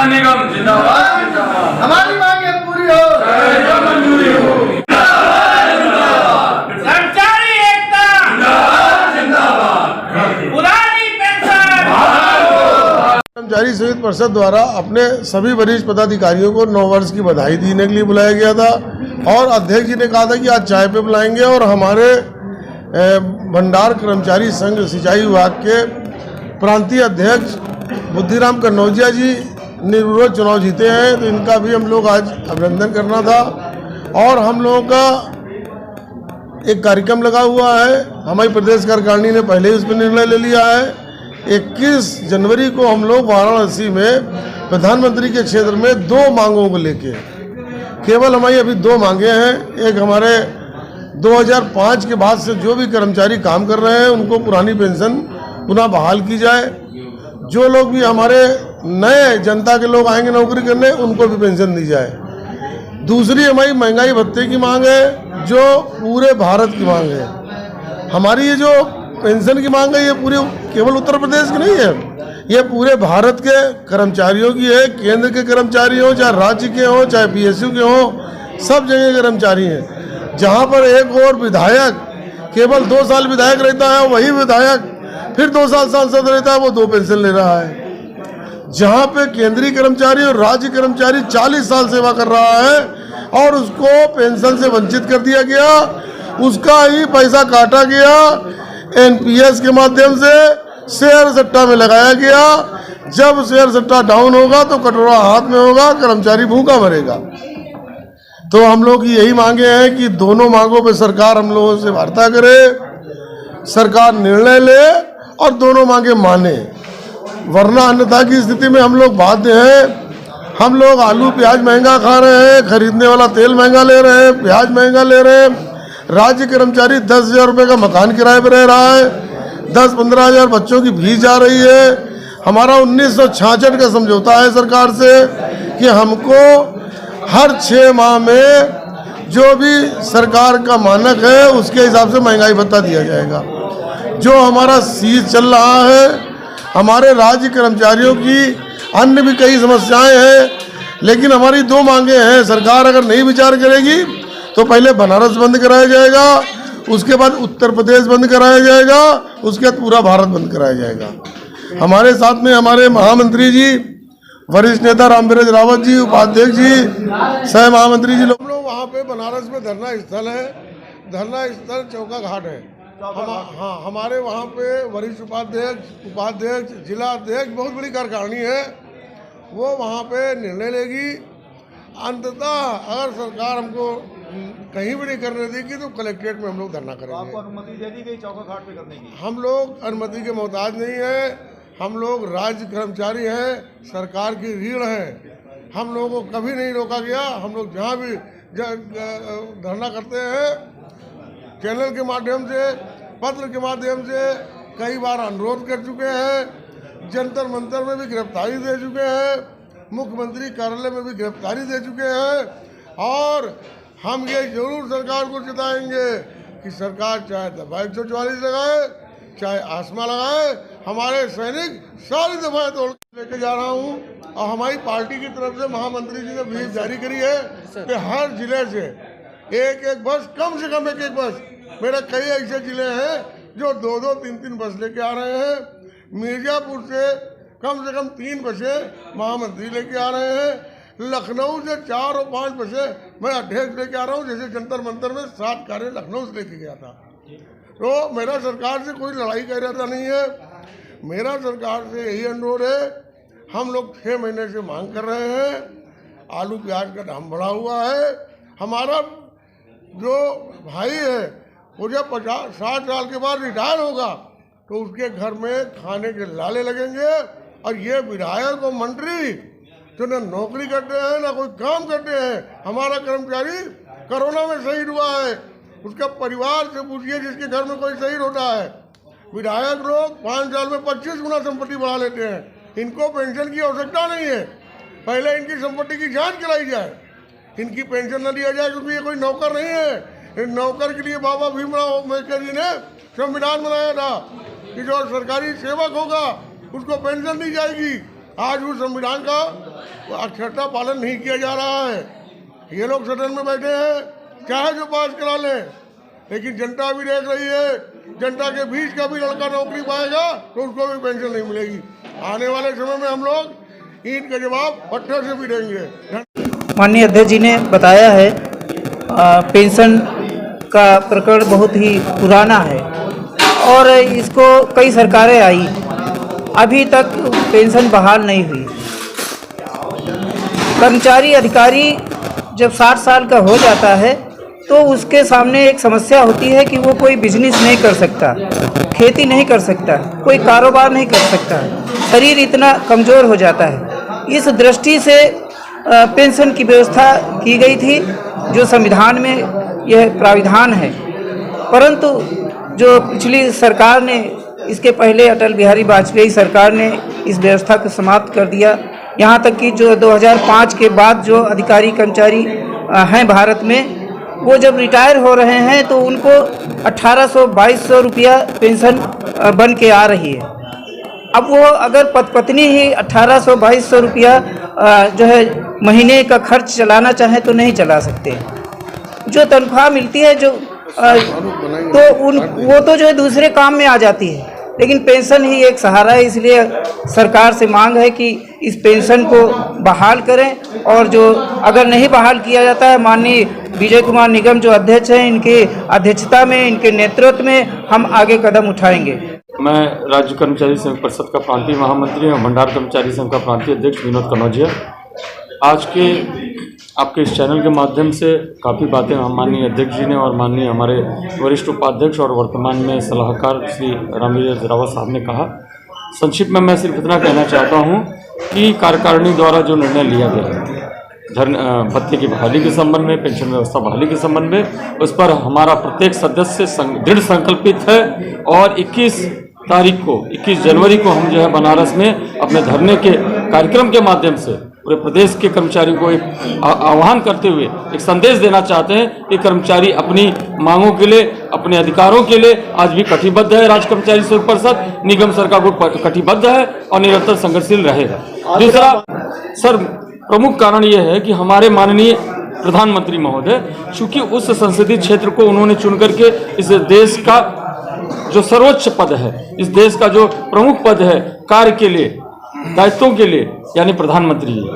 निगम जिंदाबाद, हमारी मांगे पूरी हो, मंजूरी हो। कर्मचारी एकता पुरानी पेंशन। कर्मचारी संयुक्त परिषद द्वारा अपने सभी वरिष्ठ पदाधिकारियों को 9 वर्ष की बधाई देने के लिए बुलाया गया था और अध्यक्ष जी ने कहा था कि आज चाय पे बुलाएंगे और हमारे भंडार कर्मचारी संघ सिंचाई विभाग के प्रांतीय अध्यक्ष बुद्धिराम कन्नौजिया जी निर्विरोध चुनाव जीते हैं, तो इनका भी हम लोग आज अभिनंदन करना था। और हम लोगों का एक कार्यक्रम लगा हुआ है, हमारी प्रदेश कार्यकारिणी ने पहले ही उस पर निर्णय ले लिया है। 21 जनवरी को हम लोग वाराणसी में प्रधानमंत्री के क्षेत्र में 2 मांगों को लेके, केवल हमारी अभी 2 मांगे हैं। एक हमारे 2005 के बाद से जो भी कर्मचारी काम कर रहे हैं उनको पुरानी पेंशन पुनः बहाल की जाए। जो लोग भी हमारे नए जनता के लोग आएंगे नौकरी करने उनको भी पेंशन दी जाए। दूसरी हमारी महंगाई भत्ते की मांग है जो पूरे भारत की मांग है। हमारी ये जो पेंशन की मांग है ये पूरे केवल उत्तर प्रदेश की नहीं है, ये पूरे भारत के कर्मचारियों की है। केंद्र के कर्मचारी हो, चाहे राज्य के हो, चाहे PSU के हो, सब जगह के कर्मचारी हैं। जहाँ पर एक और विधायक केवल 2 साल विधायक रहता है, वही विधायक फिर 2 साल सांसद रहता है, वो 2 पेंशन ले रहा है। जहाँ पे केंद्रीय कर्मचारी और राज्य कर्मचारी 40 साल सेवा कर रहा है और उसको पेंशन से वंचित कर दिया गया, उसका ही पैसा काटा गया, NPS के माध्यम से शेयर सट्टा में लगाया गया। जब शेयर सट्टा डाउन होगा तो कटोरा हाथ में होगा, कर्मचारी भूखा मरेगा। तो हम लोग की यही मांगे हैं कि दोनों मांगों पे सरकार हम लोगों से वार्ता करे, सरकार निर्णय ले और दोनों मांगे माने, वरना अन्यथा की स्थिति में हम लोग बाध्य हैं। हम लोग आलू प्याज महंगा खा रहे हैं, खरीदने वाला तेल महंगा ले रहे हैं, प्याज महंगा ले रहे हैं। राज्य कर्मचारी 10,000 रुपये का मकान किराए पर रह रहा है, 10-15 हज़ार बच्चों की फीस जा रही है। हमारा 1966 का समझौता है सरकार से कि हमको हर 6 माह में जो भी सरकार का मानक है उसके हिसाब से महंगाई भत्ता दिया जाएगा। जो हमारा सीज चल रहा है, हमारे राज्य कर्मचारियों की अन्य भी कई समस्याएं हैं, लेकिन हमारी 2 मांगे हैं। सरकार अगर नहीं विचार करेगी तो पहले बनारस बंद कराया जाएगा, उसके बाद उत्तर प्रदेश बंद कराया जाएगा, उसके बाद पूरा भारत बंद कराया जाएगा। हमारे साथ में हमारे महामंत्री जी, वरिष्ठ नेता रामविराज रावत जी, उपाध्यक्ष जी, सह महामंत्री जी लोग। हम लोग वहाँ पे बनारस में धरना स्थल है, धरना स्थल चौका घाट है। हाँ, हमारे वहाँ पे वरिष्ठ उपाध्यक्ष, जिला अध्यक्ष, बहुत बड़ी कार्यकारिणी है, वो वहाँ पे निर्णय लेगी। अंततः अगर सरकार हमको कहीं भी नहीं करने देगी तो कलेक्ट्रेट में हम लोग धरना करेंगे। आपको अनुमति दे दी गई चौका घाट पे करने की? हम लोग अनुमति के मोहताज नहीं है, हम लोग राज्य कर्मचारी हैं, सरकार की रीढ़ है। हम लोगों को कभी नहीं रोका गया। हम लोग जहाँ भी धरना करते हैं चैनल के माध्यम से, पत्र के माध्यम से कई बार अनुरोध कर चुके हैं, जंतर मंतर में भी गिरफ्तारी दे चुके हैं, मुख्यमंत्री कार्यालय में भी गिरफ्तारी दे चुके हैं। और हम ये जरूर सरकार को चेताएंगे कि सरकार चाहे दफा 144 लगाए, चाहे आसमा लगाए, हमारे सैनिक सारी दफाएं तोड़ लेके जा रहा हूँ। और हमारी पार्टी की तरफ से महामंत्री जी ने व्हीप जारी करी है कि हर जिले से एक बस, कम से कम एक बस, मेरे कई ऐसे जिले हैं जो 2-2, 3-3 बस लेके आ रहे हैं। मिर्जापुर से कम 3 बसें महामंत्री लेके आ रहे हैं। लखनऊ से 4 और 5 बसें मैं अध्यक्ष लेके आ रहा हूँ। जैसे जंतर मंतर में 7 कारें लखनऊ से लेके गया था। तो मेरा सरकार से कोई लड़ाई का इरादा नहीं है। मेरा सरकार से यही अनुरोध है, हम लोग 6 महीने से मांग कर रहे हैं। आलू प्याज का दाम बढ़ा हुआ है। हमारा जो भाई है वो जब 50-60 साल के बाद रिटायर होगा तो उसके घर में खाने के लाले लगेंगे। और ये विधायक और मंत्री जो न नौकरी करते हैं ना कोई काम करते हैं। हमारा कर्मचारी कोरोना में शहीद हुआ है, उसका परिवार से पूछिए जिसके घर में कोई शहीद होता है। विधायक लोग 5 साल में 25 गुना संपत्ति बढ़ा लेते हैं। इनको पेंशन की आवश्यकता नहीं है, पहले इनकी संपत्ति की जांच कराई जाए, इनकी पेंशन न दिया जाए, क्योंकि ये कोई नौकर नहीं है। इन नौकर के लिए बाबा भीमराव अम्बेडकर जी ने संविधान बनाया था कि जो सरकारी सेवक होगा उसको पेंशन दी जाएगी। आज उस संविधान का अक्षरता पालन नहीं किया जा रहा है। ये लोग सदन में बैठे हैं, चाहे जो पास करा लें, लेकिन जनता भी देख रही है। जनता के बीच का भी लड़का नौकरी पाएगा तो उसको भी पेंशन नहीं मिलेगी। आने वाले समय में हम लोग ईंट का जवाब पत्थर से भी देंगे। माननीय अध्यक्ष जी ने बताया है पेंशन का प्रकरण बहुत ही पुराना है और इसको कई सरकारें आई, अभी तक पेंशन बहाल नहीं हुई। कर्मचारी अधिकारी जब 60 साल का हो जाता है तो उसके सामने एक समस्या होती है कि वो कोई बिजनेस नहीं कर सकता, खेती नहीं कर सकता, कोई कारोबार नहीं कर सकता, शरीर इतना कमज़ोर हो जाता है। इस दृष्टि से पेंशन की व्यवस्था की गई थी, जो संविधान में यह प्राविधान है। परंतु जो पिछली सरकार ने, इसके पहले अटल बिहारी वाजपेयी सरकार ने इस व्यवस्था को समाप्त कर दिया। यहाँ तक कि जो 2005 के बाद जो अधिकारी कर्मचारी हैं भारत में, वो जब रिटायर हो रहे हैं तो उनको 1800-2200 रुपया पेंशन बन के आ रही है। अब वो अगर पत्नी ही 1800-2200 रुपया जो है महीने का खर्च चलाना चाहे तो नहीं चला सकते। जो तनख्वाह मिलती है जो तो वो तो जो है दूसरे काम में आ जाती है, लेकिन पेंशन ही एक सहारा है। इसलिए सरकार से मांग है कि इस पेंशन को बहाल करें और जो अगर नहीं बहाल किया जाता है, माननीय विजय कुमार निगम जो अध्यक्ष हैं, इनके अध्यक्षता में, इनके नेतृत्व में हम आगे कदम उठाएंगे। मैं राज्य कर्मचारी संघ परिषद का प्रांतीय महामंत्री और भंडार कर्मचारी संघ का प्रांतीय अध्यक्ष विनोद कनौजिया। आज के आपके इस चैनल के माध्यम से काफ़ी बातें माननीय अध्यक्ष जी ने और माननीय हमारे वरिष्ठ उपाध्यक्ष और वर्तमान में सलाहकार श्री रामवीर रावत साहब ने कहा। संक्षिप्त में मैं सिर्फ इतना कहना चाहता हूं कि कार्यकारिणी द्वारा जो निर्णय लिया गया है भत्ते की बहाली के संबंध में, पेंशन व्यवस्था बहाली के संबंध में, उस पर हमारा प्रत्येक सदस्य दृढ़ संकल्पित है और 21 तारीख को 21 जनवरी को हम जो है बनारस में अपने धरने के कार्यक्रम के माध्यम से पूरे प्रदेश के कर्मचारियों को एक आह्वान करते हुए एक संदेश देना चाहते हैं कि कर्मचारी अपनी मांगों के लिए, अपने अधिकारों के लिए आज भी कटिबद्ध है। राज्य कर्मचारी संघ परिषद निगम सरकार को कटिबद्ध है और निरंतर संघर्षशील रहेगा। दूसरा सर प्रमुख कारण यह है कि हमारे माननीय प्रधानमंत्री महोदय, चूंकि उस संसदीय क्षेत्र को उन्होंने चुन करके इस देश का जो सर्वोच्च पद है, इस देश का जो प्रमुख पद है कार्य के लिए, दायित्वों के लिए, यानी प्रधानमंत्री जी,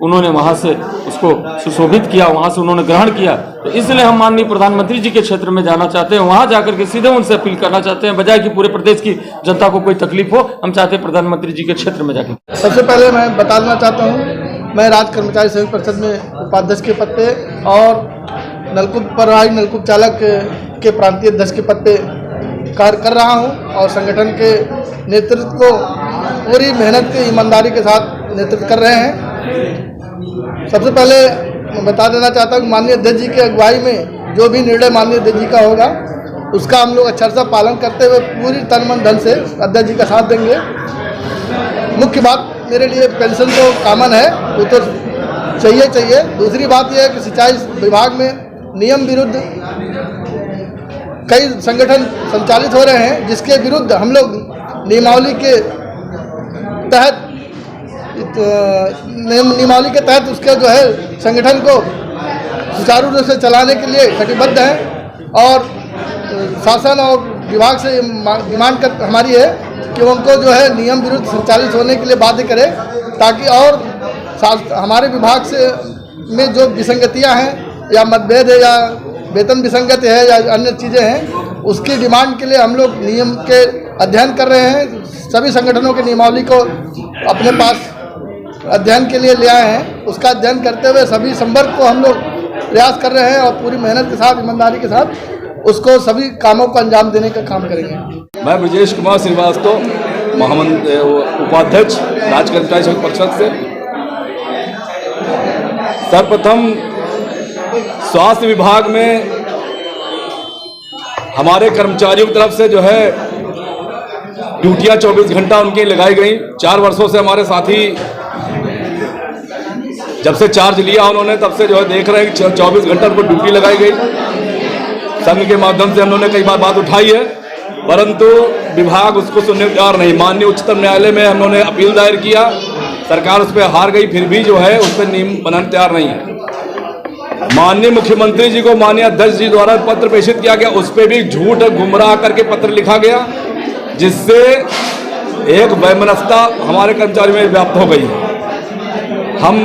उन्होंने वहां से उसको सुशोभित किया, वहां से उन्होंने ग्रहण किया। तो इसलिए हम माननीय प्रधानमंत्री जी के क्षेत्र में जाना चाहते हैं, वहां जाकर के सीधे उनसे अपील करना चाहते हैं, बजाय कि पूरे प्रदेश की जनता को कोई तकलीफ हो। हम चाहते हैं प्रधानमंत्री जी के क्षेत्र में जाकर। सबसे पहले मैं बता देना चाहता हूँ, मैं राज्य कर्मचारी संघ परिषद में उपाध्यक्ष के पद पे और नलकूप प्रभारी नलकूप चालक के प्रांतीय अध्यक्ष के पद पे कार्य कर रहा हूँ और संगठन के नेतृत्व को पूरी मेहनत की ईमानदारी के साथ नेतृत्व कर रहे हैं। सबसे पहले मैं बता देना चाहता हूँ कि माननीय अध्यक्ष जी की अगुवाई में जो भी निर्णय माननीय अध्यक्ष जी का होगा उसका हम लोग अक्षरशः पालन करते हुए पूरी तन मन धन से अध्यक्ष जी का साथ देंगे। मुख्य बात मेरे लिए पेंशन तो कॉमन है, वो तो चाहिए। दूसरी बात यह है कि सिंचाई विभाग में नियम विरुद्ध कई संगठन संचालित हो रहे हैं, जिसके विरुद्ध हम लोग नियमावली के तहत उसके जो है संगठन को सुचारू रूप से चलाने के लिए कटिबद्ध हैं और शासन और विभाग से डिमांड हमारी है कि उनको जो है नियम विरुद्ध संचालित होने के लिए बाध्य करें, ताकि और हमारे विभाग से में जो विसंगतियां हैं या मतभेद है या वेतन विसंगत है या अन्य चीज़ें हैं, उसकी डिमांड के लिए हम लोग नियम के अध्ययन कर रहे हैं। सभी संगठनों के नियमावली को अपने पास अध्ययन के लिए ले आए हैं। उसका अध्ययन करते हुए सभी संवर्ग को हम लोग प्रयास कर रहे हैं और पूरी मेहनत के साथ, ईमानदारी के साथ उसको सभी कामों को अंजाम देने का काम करेंगे। मैं ब्रजेश कुमार श्रीवास्तव, उपाध्यक्ष राज्य कर्मचारी संघ परिषद से। सर्वप्रथम स्वास्थ्य विभाग में हमारे कर्मचारियों की तरफ से जो है ड्यूटियां 24 घंटा उनकी लगाई गई। 4 वर्षों से हमारे साथी जब से चार्ज लिया उन्होंने तब से जो है देख रहे हैं कि 24 घंटा उनको ड्यूटी लगाई गई। संघ के माध्यम से हम लोगों ने कई बार बात उठाई है परंतु विभाग उसको सुनने को तैयार नहीं। माननीय उच्चतम न्यायालय में हम लोगों ने अपील दायर किया, सरकार उस पर हार गई, फिर भी जो है उस पर नियम बनाने तैयार नहीं है। माननीय मुख्यमंत्री जी को माननीय अध्यक्ष जी द्वारा पत्र प्रेषित किया गया, उस पर भी झूठ गुमराह करके पत्र लिखा गया, जिससे एक वैमनस्यता हमारे कर्मचारी में व्याप्त हो गई है। हम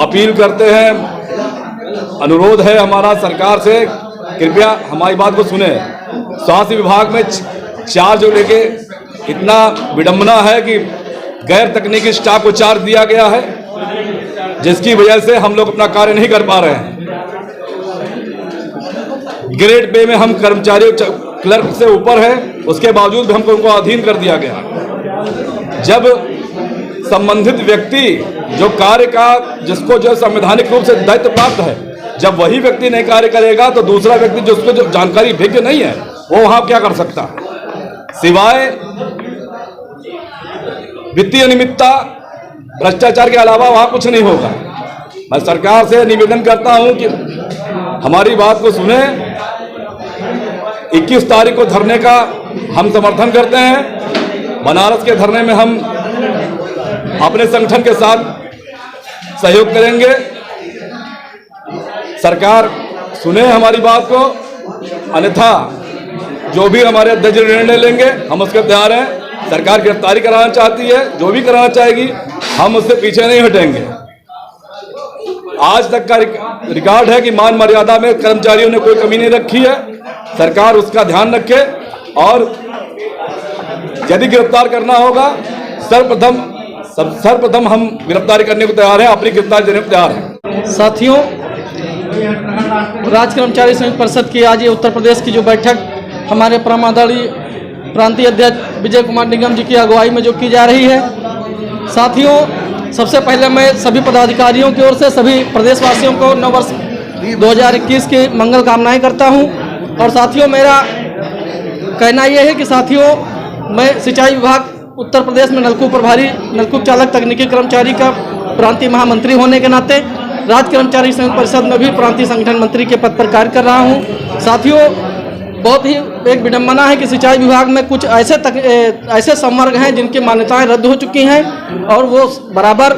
अपील करते हैं, अनुरोध है हमारा सरकार से, कृपया हमारी बात को सुने। स्वास्थ्य विभाग में चार्ज जो लेके इतना विडंबना है कि गैर तकनीकी स्टाफ को चार्ज दिया गया है, जिसकी वजह से हम लोग अपना कार्य नहीं कर पा रहे हैं। ग्रेड पे में हम कर्मचारी क्लर्क से ऊपर है, उसके बावजूद भी हमको उनको अधीन कर दिया गया। जब संबंधित व्यक्ति जो कार्य का, जिसको जो संवैधानिक रूप से दायित्व प्राप्त है, जब वही व्यक्ति नहीं कार्य करेगा तो दूसरा व्यक्ति जो उसको जो जानकारी भेज्य नहीं है वो वहां क्या कर सकता, सिवाय वित्तीय अनियमितता भ्रष्टाचार के अलावा वहां कुछ नहीं होगा। मैं सरकार से निवेदन करता हूं कि हमारी बात को सुने। 21 तारीख को धरने का हम समर्थन करते हैं। बनारस के धरने में हम अपने संगठन के साथ सहयोग करेंगे। सरकार सुने हमारी बात को, अन्यथा जो भी हमारे अध्यक्ष निर्णय लेंगे हम उसके तैयार हैं। सरकार गिरफ्तारी कराना चाहती है, जो भी कराना चाहेगी, हम उससे पीछे नहीं हटेंगे। आज तक का रिकॉर्ड है कि मान मर्यादा में कर्मचारियों ने कोई कमी नहीं रखी है। सरकार उसका ध्यान रखे और यदि गिरफ्तार करना होगा सर्वप्रथम हम गिरफ्तारी करने को तैयार हैं, अपनी गिरफ्तारी देने को तैयार हैं। साथियों, राज्य कर्मचारी संयुक्त परिषद की आज ये उत्तर प्रदेश की जो बैठक हमारे परमादरणीय प्रांतीय अध्यक्ष विजय कुमार निगम जी की अगुवाई में जो की जा रही है, साथियों, सबसे पहले मैं सभी पदाधिकारियों की ओर से सभी प्रदेशवासियों को नव वर्ष 2021 की मंगल कामनाएं करता हूं। और साथियों, मेरा कहना यह है कि साथियों, मैं सिंचाई विभाग उत्तर प्रदेश में नलकूप प्रभारी, नलकूप चालक तकनीकी कर्मचारी का प्रांतीय महामंत्री होने के नाते राज्य कर्मचारी संयुक्त परिषद में भी प्रांतीय संगठन मंत्री के पद पर कार्य कर रहा हूं। साथियों, बहुत ही एक विडंबना है कि सिंचाई विभाग में कुछ ऐसे संवर्ग हैं जिनकी मान्यताएं रद्द हो चुकी हैं और वो बराबर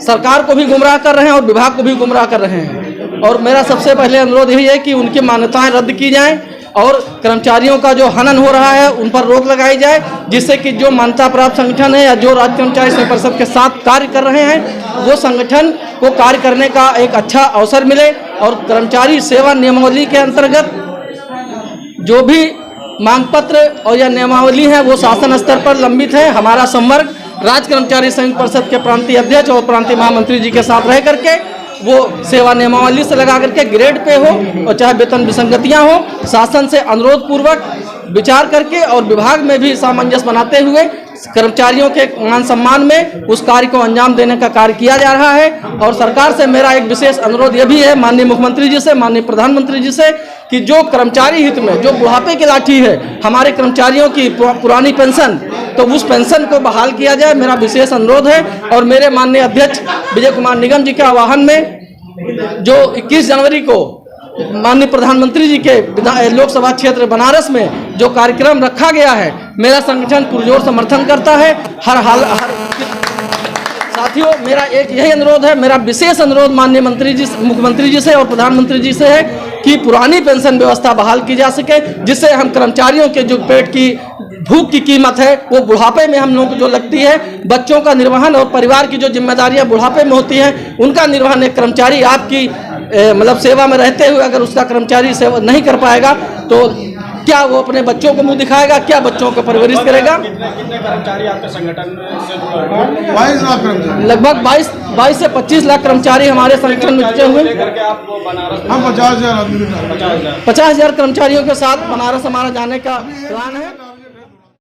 सरकार को भी गुमराह कर रहे हैं और विभाग को भी गुमराह कर रहे हैं। और मेरा सबसे पहले अनुरोध यही है कि उनकी मान्यताएं रद्द की जाएं और कर्मचारियों का जो हनन हो रहा है उन पर रोक लगाई जाए, जिससे कि जो मान्यता प्राप्त संगठन है या जो राज्य कर्मचारी संयुक्त परिषद के साथ कार्य कर रहे हैं वो संगठन को कार्य करने का एक अच्छा अवसर मिले और कर्मचारी सेवा नियमावली के अंतर्गत जो भी मांग पत्र और या नियमावली है वो शासन स्तर पर लंबित है। हमारा संवर्ग राज्य कर्मचारी संयुक्त परिषद के प्रांतीय अध्यक्ष और प्रांतीय महामंत्री जी के साथ रह करके वो सेवा नियमावली से लगा करके ग्रेड पे हो और चाहे वेतन विसंगतियां हो, शासन से अनुरोध पूर्वक विचार करके और विभाग में भी सामंजस्य बनाते हुए कर्मचारियों के मान सम्मान में उस कार्य को अंजाम देने का कार्य किया जा रहा है। और सरकार से मेरा एक विशेष अनुरोध यह भी है, माननीय मुख्यमंत्री जी से, माननीय प्रधानमंत्री जी से, कि जो कर्मचारी हित में जो बुढ़ापे की लाठी है हमारे कर्मचारियों की पुरानी पेंशन, तो उस पेंशन को बहाल किया जाए, मेरा विशेष अनुरोध है। और मेरे माननीय अध्यक्ष विजय कुमार निगम जी के आह्वान में जो 21 जनवरी को माननीय प्रधानमंत्री जी के लोकसभा क्षेत्र बनारस में जो कार्यक्रम रखा गया है, मेरा संगठन पुरजोर समर्थन करता है। साथियों, मेरा एक यही अनुरोध है, मेरा विशेष अनुरोध माननीय मुख्यमंत्री जी से और प्रधानमंत्री जी से है कि पुरानी पेंशन व्यवस्था बहाल की जा सके, जिससे हम कर्मचारियों के जो पेट की भूख की कीमत है वो बुढ़ापे में हम लोगों को जो लगती है, बच्चों का निर्वहन और परिवार की जो जिम्मेदारियां बुढ़ापे में होती हैं उनका निर्वहन एक कर्मचारी आपकी मतलब सेवा में रहते हुए अगर उसका कर्मचारी सेवा नहीं कर पाएगा तो क्या वो अपने बच्चों को मुंह दिखाएगा, क्या बच्चों को परवरिश करेगा। कितने कर्मचारी आपके संगठन से जुड़े हैं? 22 लाख कर्मचारी, लगभग 22 से 25 लाख कर्मचारी हमारे संगठन में जुटे हुए। हम 50,000 आदमी 50,000 कर्मचारियों के साथ बनारस हमारा जाने का प्लान है।